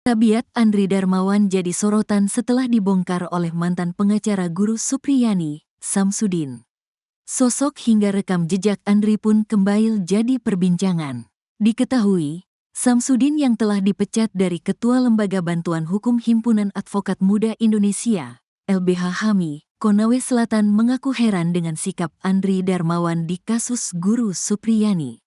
Tabiat Andri Darmawan jadi sorotan setelah dibongkar oleh mantan pengacara Guru Supriyani, Samsudin. Sosok hingga rekam jejak Andri pun kembali jadi perbincangan. Diketahui, Samsudin yang telah dipecat dari Ketua Lembaga Bantuan Hukum Himpunan Advokat Muda Indonesia, LBH HAMI, Konawe Selatan mengaku heran dengan sikap Andri Darmawan di kasus Guru Supriyani.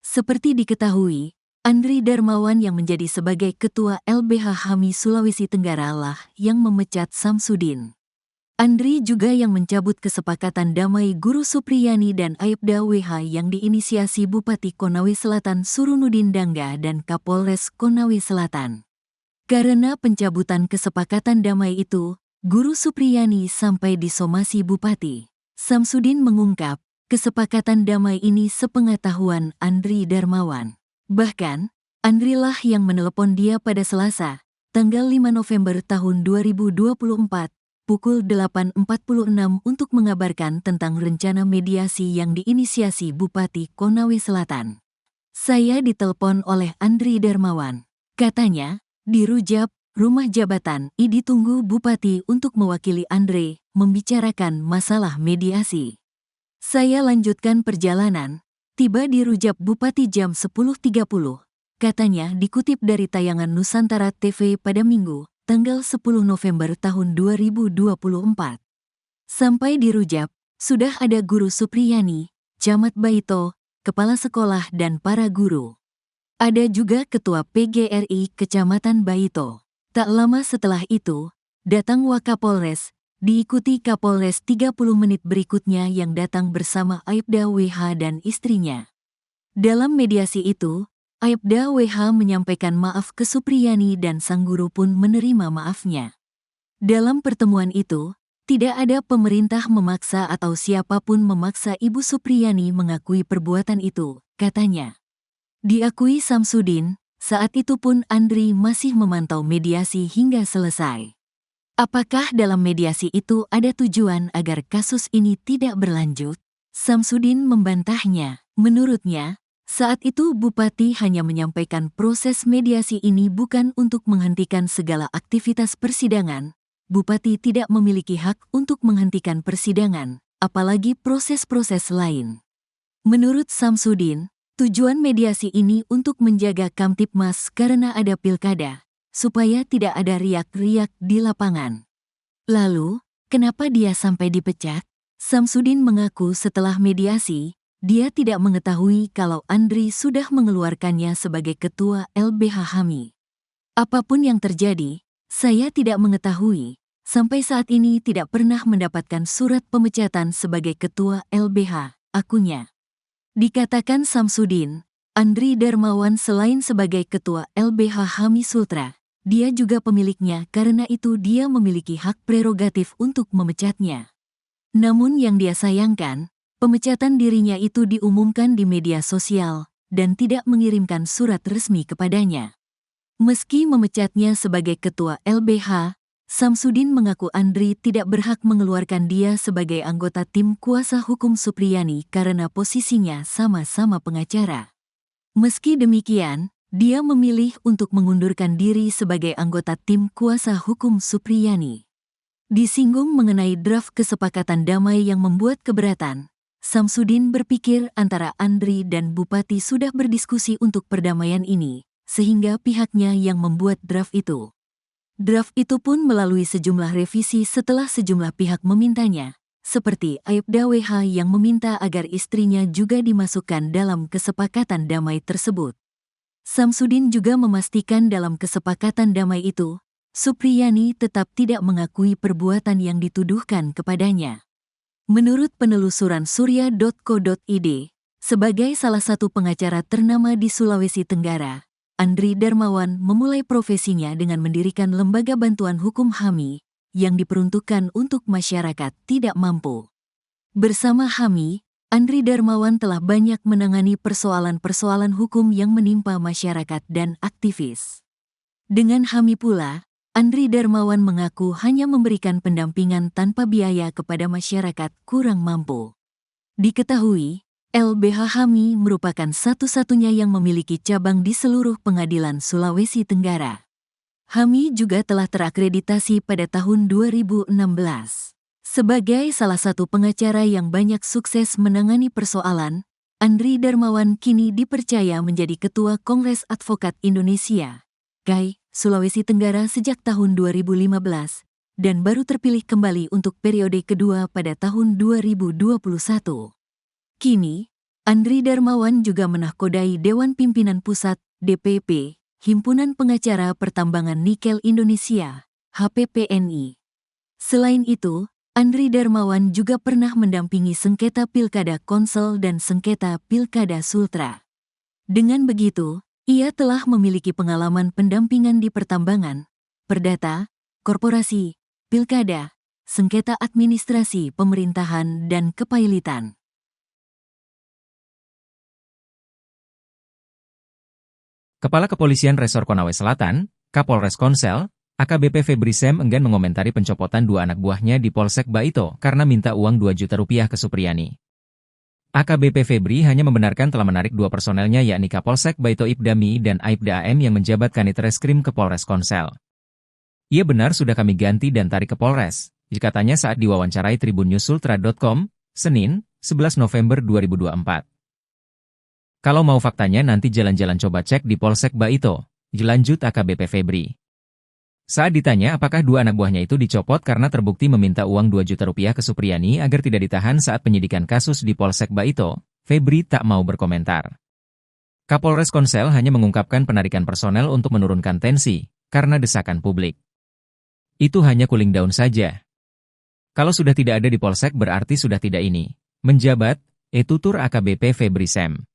Seperti diketahui, Andri Darmawan yang menjadi sebagai Ketua LBH HAMI Sulawesi Tenggara lah yang memecat Samsudin. Andri juga yang mencabut kesepakatan damai Guru Supriyani dan Aibda WH yang diinisiasi Bupati Konawe Selatan Surunudin Dangga dan Kapolres Konawe Selatan. Karena pencabutan kesepakatan damai itu, Guru Supriyani sampai disomasi Bupati. Samsudin mengungkap, kesepakatan damai ini sepengetahuan Andri Darmawan. Bahkan, Andri lah yang menelepon dia pada Selasa, tanggal 5 November tahun 2024, pukul 8.46 untuk mengabarkan tentang rencana mediasi yang diinisiasi Bupati Konawe Selatan. Saya ditelepon oleh Andri Darmawan. Katanya, di Rujab, rumah jabatan, ditunggu Bupati untuk mewakili Andre, membicarakan masalah mediasi. Saya lanjutkan perjalanan. Tiba di Rujab Bupati jam 10.30, katanya dikutip dari tayangan Nusantara TV pada Minggu, tanggal 10 November tahun 2024. Sampai di Rujab, sudah ada Guru Supriyani, Camat Baito, Kepala Sekolah dan para guru. Ada juga Ketua PGRI Kecamatan Baito. Tak lama setelah itu, datang Wakapolres, diikuti Kapolres 30 menit berikutnya yang datang bersama Aibda WH dan istrinya. Dalam mediasi itu, Aibda WH menyampaikan maaf ke Supriyani dan sang guru pun menerima maafnya. Dalam pertemuan itu, tidak ada pemerintah memaksa atau siapapun memaksa Ibu Supriyani mengakui perbuatan itu, katanya. Diakui Samsudin, saat itu pun Andri masih memantau mediasi hingga selesai. Apakah dalam mediasi itu ada tujuan agar kasus ini tidak berlanjut? Samsudin membantahnya. Menurutnya, saat itu Bupati hanya menyampaikan proses mediasi ini bukan untuk menghentikan segala aktivitas persidangan. Bupati tidak memiliki hak untuk menghentikan persidangan, apalagi proses-proses lain. Menurut Samsudin, tujuan mediasi ini untuk menjaga Kamtipmas karena ada pilkada, supaya tidak ada riak-riak di lapangan. Lalu, kenapa dia sampai dipecat? Samsudin mengaku setelah mediasi, dia tidak mengetahui kalau Andri sudah mengeluarkannya sebagai Ketua LBH HAMI. Apapun yang terjadi, saya tidak mengetahui. Sampai saat ini tidak pernah mendapatkan surat pemecatan sebagai Ketua LBH, akunya. Dikatakan Samsudin, Andri Darmawan selain sebagai Ketua LBH HAMI Sultra, dia juga pemiliknya karena itu dia memiliki hak prerogatif untuk memecatnya. Namun yang dia sayangkan, pemecatan dirinya itu diumumkan di media sosial dan tidak mengirimkan surat resmi kepadanya. Meski memecatnya sebagai Ketua LBH, Samsudin mengaku Andri tidak berhak mengeluarkan dia sebagai anggota tim kuasa hukum Supriyani karena posisinya sama-sama pengacara. Meski demikian, dia memilih untuk mengundurkan diri sebagai anggota tim kuasa hukum Supriyani. Disinggung mengenai draft kesepakatan damai yang membuat keberatan, Samsudin berpikir antara Andri dan Bupati sudah berdiskusi untuk perdamaian ini, sehingga pihaknya yang membuat draft itu. Draft itu pun melalui sejumlah revisi setelah sejumlah pihak memintanya, seperti Aibda WH yang meminta agar istrinya juga dimasukkan dalam kesepakatan damai tersebut. Samsudin juga memastikan dalam kesepakatan damai itu, Supriyani tetap tidak mengakui perbuatan yang dituduhkan kepadanya. Menurut penelusuran surya.co.id, sebagai salah satu pengacara ternama di Sulawesi Tenggara, Andri Darmawan memulai profesinya dengan mendirikan Lembaga Bantuan Hukum HAMI yang diperuntukkan untuk masyarakat tidak mampu. Bersama HAMI, Andri Darmawan telah banyak menangani persoalan-persoalan hukum yang menimpa masyarakat dan aktivis. Dengan HAMI pula, Andri Darmawan mengaku hanya memberikan pendampingan tanpa biaya kepada masyarakat kurang mampu. Diketahui, LBH HAMI merupakan satu-satunya yang memiliki cabang di seluruh pengadilan Sulawesi Tenggara. HAMI juga telah terakreditasi pada tahun 2016 sebagai salah satu pengacara yang banyak sukses menangani persoalan. Andri Darmawan kini dipercaya menjadi Ketua Kongres Advokat Indonesia, KAI, Sulawesi Tenggara sejak tahun 2015 dan baru terpilih kembali untuk periode kedua pada tahun 2021. Kini, Andri Darmawan juga menahkodai Dewan Pimpinan Pusat, DPP, Himpunan Pengacara Pertambangan Nikel Indonesia, HPPNI. Selain itu, Andri Darmawan juga pernah mendampingi sengketa Pilkada Konsel dan sengketa Pilkada Sultra. Dengan begitu, ia telah memiliki pengalaman pendampingan di pertambangan, perdata, korporasi, pilkada, sengketa administrasi pemerintahan dan kepailitan. Kepala Kepolisian Resor Konawe Selatan, Kapolres Konsel, AKBP Febri Sam enggan mengomentari pencopotan 2 anak buahnya di Polsek Baito karena minta uang 2 juta rupiah ke Supriyani. AKBP Febri hanya membenarkan telah menarik 2 personelnya yakni Kapolsek Baito Ibdami dan Aibda AM yang menjabat Kanit Reskrim ke Polres Konsel. Ia benar sudah kami ganti dan tarik ke Polres, katanya saat diwawancarai tribunnews.sultra.com, Senin, 11 November 2024. Kalau mau faktanya nanti jalan-jalan coba cek di Polsek Baito, lanjut AKBP Febri. Saat ditanya apakah 2 anak buahnya itu dicopot karena terbukti meminta uang 2 juta rupiah ke Supriyani agar tidak ditahan saat penyidikan kasus di Polsek Baito, Febri tak mau berkomentar. Kapolres Konsel hanya mengungkapkan penarikan personel untuk menurunkan tensi, karena desakan publik. Itu hanya cooling down saja. Kalau sudah tidak ada di Polsek berarti sudah tidak ini. Menjabat, tutur AKBP Febri Sam.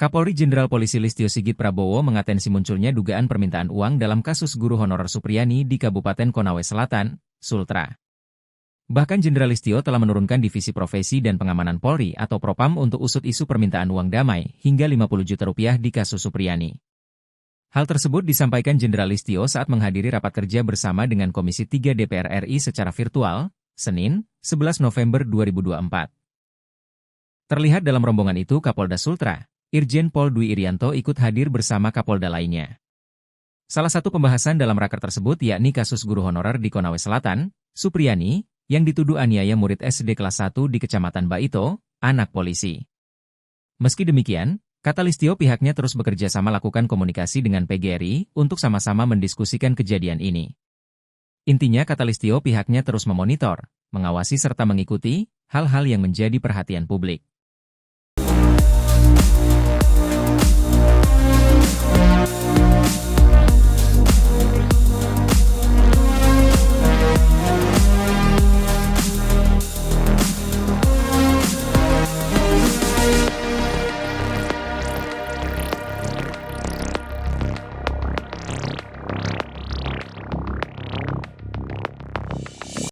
Kapolri Jenderal Polisi Listio Sigit Prabowo mengatensi munculnya dugaan permintaan uang dalam kasus guru honorer Supriyani di Kabupaten Konawe Selatan, Sultra. Bahkan Jenderal Listio telah menurunkan Divisi Profesi dan Pengamanan Polri atau Propam untuk usut isu permintaan uang damai hingga 50 juta rupiah di kasus Supriyani. Hal tersebut disampaikan Jenderal Listio saat menghadiri rapat kerja bersama dengan Komisi 3 DPR RI secara virtual, Senin, 11 November 2024. Terlihat dalam rombongan itu Kapolda Sultra, Irjen Pol Dwi Irianto ikut hadir bersama Kapolda lainnya. Salah satu pembahasan dalam raker tersebut yakni kasus guru honorer di Konawe Selatan, Supriyani, yang dituduh aniaya murid SD kelas 1 di Kecamatan Baito, anak polisi. Meski demikian, kata Listio pihaknya terus bekerja sama lakukan komunikasi dengan PGRI untuk sama-sama mendiskusikan kejadian ini. Intinya kata Listio pihaknya terus memonitor, mengawasi serta mengikuti hal-hal yang menjadi perhatian publik.